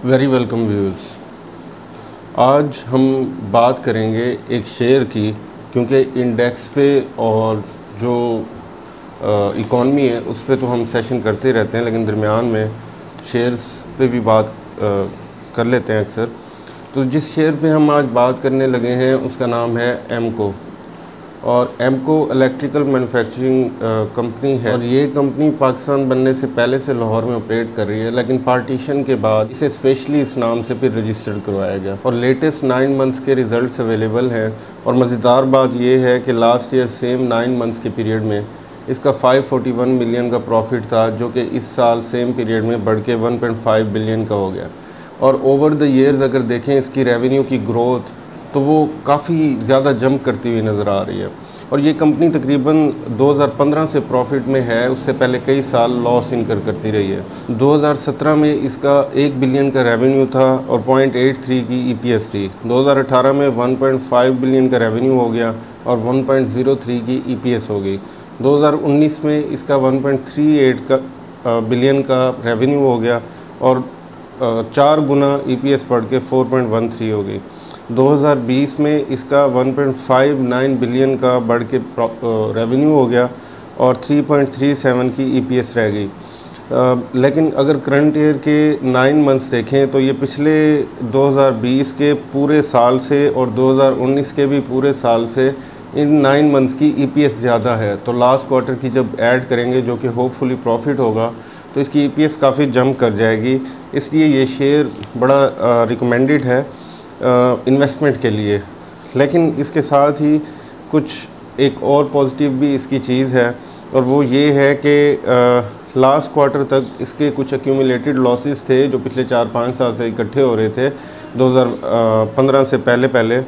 Very welcome viewers. आज हम बात करेंगे एक शेयर की, क्योंकि इंडेक्स पे और जो इकॉनमी है उस पे तो हम सेशन करते रहते हैं, लेकिन दरमियान में शेयर्स पे भी बात कर लेते हैं अक्सर। तो जिस शेयर पे हम आज बात करने लगे हैं उसका नाम है एमको, और एमको इलेक्ट्रिकल मैन्युफैक्चरिंग कंपनी है। और ये कंपनी पाकिस्तान बनने से पहले से लाहौर में ऑपरेट कर रही है, लेकिन पार्टीशन के बाद इसे स्पेशली इस नाम से फिर रजिस्टर्ड करवाया गया और लेटेस्ट 9 मंथ्स के रिज़ल्ट्स अवेलेबल हैं। और मज़ेदार बात यह है कि लास्ट ईयर सेम 9 मंथ्स के पीरियड में इसका 541 मिलियन का प्रॉफिट था, जो कि इस साल सेम पीरियड में बढ़ के 1.5 बिलियन का हो गया। और ओवर द ईयर्स अगर देखें इसकी रेवेन्यू की ग्रोथ, तो वो काफ़ी ज़्यादा जंप करती हुई नज़र आ रही है। और ये कंपनी तकरीबन 2015 से प्रॉफिट में है, उससे पहले कई साल लॉस इनकर करती रही है। 2017 में इसका 1 बिलियन का रेवेन्यू था और 0.83 की ईपीएस थी। 2018 में 1.5 बिलियन का रेवेन्यू हो गया और 1.03 की ईपीएस हो गई। 2019 में इसका 1.38 का बिलियन का रेवेन्यू हो गया और 4 गुना ईपीएस बढ़ के 4.13 हो गई। 2020 में इसका 1.59 बिलियन का बढ़ के रेवेन्यू हो गया और 3.37 की ईपीएस रह गई। लेकिन अगर करंट ईयर के 9 मंथ्स देखें तो ये पिछले 2020 के पूरे साल से और 2019 के भी पूरे साल से इन 9 मंथ्स की ईपीएस ज़्यादा है। तो लास्ट क्वार्टर की जब ऐड करेंगे, जो कि होपफुली प्रॉफिट होगा, तो इसकी ईपीएस काफ़ी जंप कर जाएगी। इसलिए ये शेयर बड़ा रिकमेंडेड है इन्वेस्टमेंट के लिए। लेकिन इसके साथ ही कुछ एक और पॉजिटिव भी इसकी चीज़ है, और वो ये है कि लास्ट क्वार्टर तक इसके कुछ एक्यूमुलेटेड लॉसेस थे जो पिछले 4-5 साल से इकट्ठे हो रहे थे 2015 से पहले।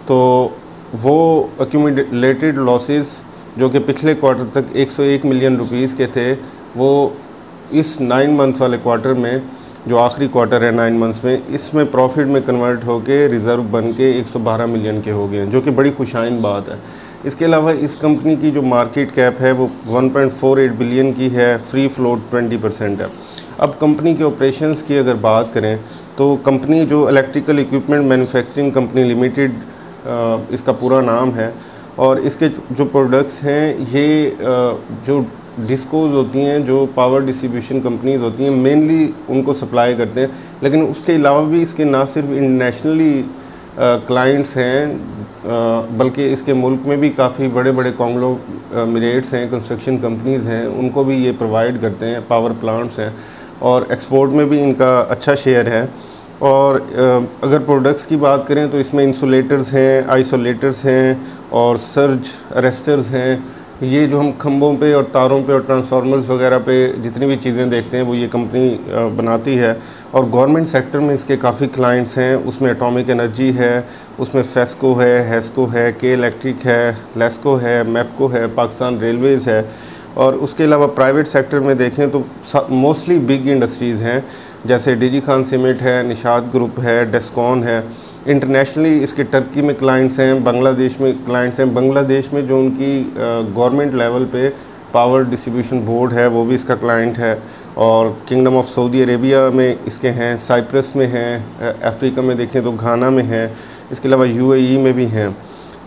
तो वो एक्यूमुलेटेड लॉसेस जो कि पिछले क्वार्टर तक 101 मिलियन रुपीज़ के थे, वो इस 9 मंथ वाले क्वार्टर में, जो आखिरी क्वार्टर है 9 मंथ्स में, इसमें प्रॉफिट में कन्वर्ट होके रिज़र्व बन के 112 मिलियन के हो गए हैं, जो कि बड़ी खुशाइन बात है। इसके अलावा इस कंपनी की जो मार्केट कैप है वो 1.48 बिलियन की है, फ्री फ्लोट 20% है। अब कंपनी के ऑपरेशंस की अगर बात करें तो कंपनी जो electrical equipment manufacturing company limited इसका पूरा नाम है, और इसके जो प्रोडक्ट्स हैं ये जो डिस्कोज होती हैं, जो पावर डिस्ट्रीब्यूशन कंपनीज होती हैं, मेनली उनको सप्लाई करते हैं। लेकिन उसके अलावा भी इसके ना सिर्फ इंटरनेशनली क्लाइंट्स हैं, बल्कि इसके मुल्क में भी काफ़ी बड़े बड़े कॉन्ग्लोमरेट्स हैं, कंस्ट्रक्शन कंपनीज़ हैं, उनको भी ये प्रोवाइड करते हैं, पावर प्लांट्स हैं, और एक्सपोर्ट में भी इनका अच्छा शेयर है। और अगर प्रोडक्ट्स की बात करें तो इसमें इंसुलेटर्स हैं, आइसोलेटर्स हैं और सर्ज अरेस्टर्स हैं। ये जो हम खंभों पे और तारों पे और ट्रांसफार्मर्स वगैरह पे जितनी भी चीज़ें देखते हैं वो ये कंपनी बनाती है। और गवर्नमेंट सेक्टर में इसके काफ़ी क्लाइंट्स हैं, उसमें एटॉमिक एनर्जी है, उसमें फेस्को है, हेस्को है, के इलेक्ट्रिक है, लेस्को है, मैपको है, पाकिस्तान रेलवेज़ है। और उसके अलावा प्राइवेट सेक्टर में देखें तो मोस्टली बिग इंडस्ट्रीज़ हैं, जैसे डीजी खान सीमेंट है, निशात ग्रुप है, डेस्कॉन है। इंटरनेशनली इसके टर्की में क्लाइंट्स हैं, बांग्लादेश में क्लाइंट्स हैं। बांग्लादेश में जो उनकी गवर्नमेंट लेवल पे पावर डिस्ट्रीब्यूशन बोर्ड है वो भी इसका क्लाइंट है। और किंगडम ऑफ सऊदी अरेबिया में इसके हैं, साइप्रस में हैं, अफ्रीका में देखें तो घाना में हैं, इसके अलावा यूएई में भी हैं।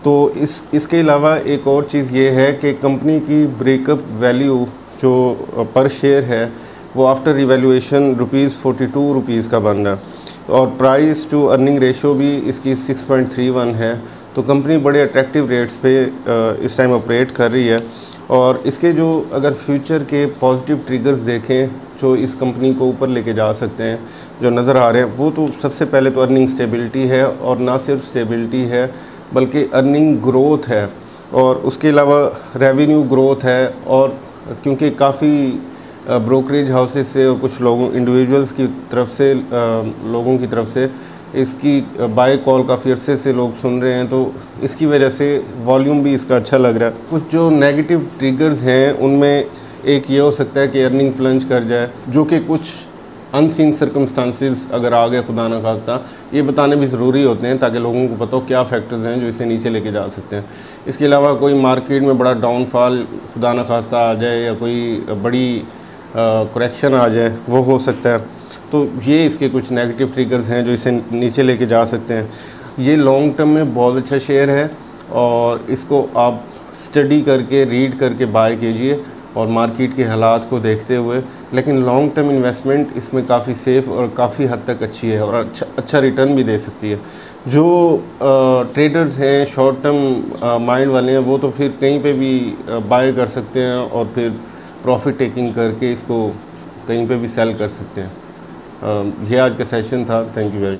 तो इसके अलावा एक और चीज़ ये है कि कंपनी की ब्रेकअप वैल्यू जो पर शेयर है वो आफ्टर रिवैल्यूएशन ₹42 का बन रहा है, और प्राइस टू अर्निंग रेशो भी इसकी 6.31 है। तो कंपनी बड़े अट्रैक्टिव रेट्स पे इस टाइम ऑपरेट कर रही है। और इसके जो अगर फ्यूचर के पॉजिटिव ट्रिगर्स देखें जो इस कंपनी को ऊपर लेके जा सकते हैं, जो नज़र आ रहे हैं, वो तो सबसे पहले तो अर्निंग स्टेबिलिटी है, और ना सिर्फ स्टेबिलिटी है बल्कि अर्निंग ग्रोथ है, और उसके अलावा रेवेन्यू ग्रोथ है। और क्योंकि काफ़ी ब्रोकरेज हाउसेस से और कुछ लोगों इंडिविजुअल्स की तरफ से लोगों की तरफ से इसकी बाय कॉल काफ़ी अरसे से लोग सुन रहे हैं, तो इसकी वजह से वॉल्यूम भी इसका अच्छा लग रहा है। कुछ जो नेगेटिव ट्रिगर्स हैं उनमें एक ये हो सकता है कि अर्निंग प्लंज कर जाए, जो कि कुछ अनसीन सर्कमस्टांसेस अगर आ गए खुदा न खास्ता, ये बताने भी ज़रूरी होते हैं ताकि लोगों को पता हो क्या फैक्टर्स हैं जो इसे नीचे लेके जा सकते हैं। इसके अलावा कोई मार्केट में बड़ा डाउनफॉल खुदा न खास्ता आ जाए, या कोई बड़ी करेक्शन आ जाए, वो हो सकता है। तो ये इसके कुछ नेगेटिव ट्रिगर्स हैं जो इसे नीचे लेके जा सकते हैं। ये लॉन्ग टर्म में बहुत अच्छा शेयर है और इसको आप स्टडी करके, रीड करके बाय कीजिए और मार्केट के हालात को देखते हुए। लेकिन लॉन्ग टर्म इन्वेस्टमेंट इसमें काफ़ी सेफ़ और काफ़ी हद तक अच्छी है और अच्छा रिटर्न भी दे सकती है। जो ट्रेडर्स हैं, शॉर्ट टर्म माइंड वाले हैं, वो तो फिर कहीं पे भी बाय कर सकते हैं और फिर प्रॉफिट टेकिंग करके इसको कहीं पे भी सेल कर सकते हैं। ये आज का सेशन था। Thank you very much.